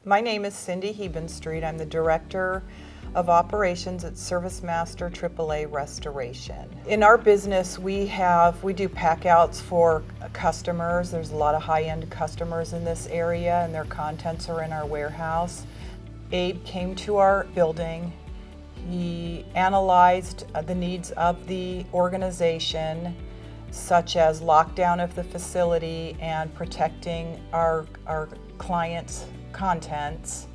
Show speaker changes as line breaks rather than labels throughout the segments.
My name is Cindy Hebinstreet. I'm the Director of Operations at Service Master AAA Restoration. In our business, we do packouts for customers. There's a lot of high-end customers in this area, and their contents are in our warehouse. Abe came to our building. He analyzed the needs of the organization, such as lockdown of the facility and protecting our clients' contents.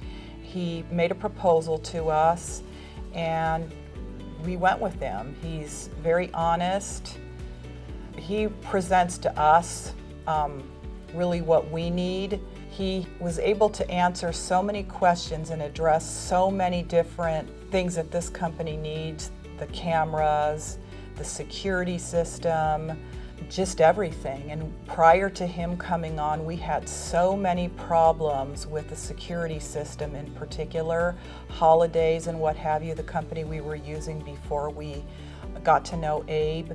He made a proposal to us and we went with him. He's very honest. He presents to us really what we need. He was able to answer so many questions and address so many different things that this company needs, the cameras, the security system, just everything. And prior to him coming on, we had so many problems with the security system, in particular, holidays and what have you. The company we were using before we got to know Abe,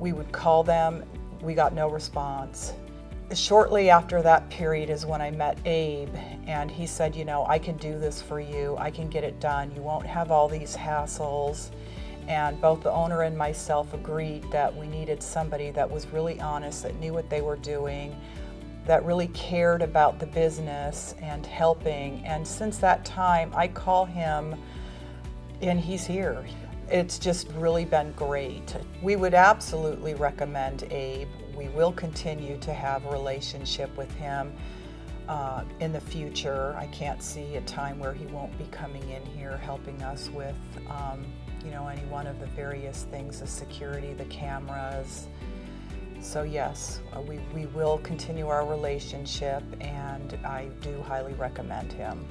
we would call them, we got no response. Shortly after that period is when I met Abe, and he said, you know, I can do this for you, I can get it done, you won't have all these hassles. And both the owner and myself agreed that we needed somebody that was really honest, that knew what they were doing, that really cared about the business and helping. And since that time, I call him and he's here. It's just really been great. We would absolutely recommend Abe. We will continue to have a relationship with him in the future. I can't see a time where he won't be coming in here helping us with any one of the various things, the security, the cameras. So yes, we will continue our relationship, and I do highly recommend him.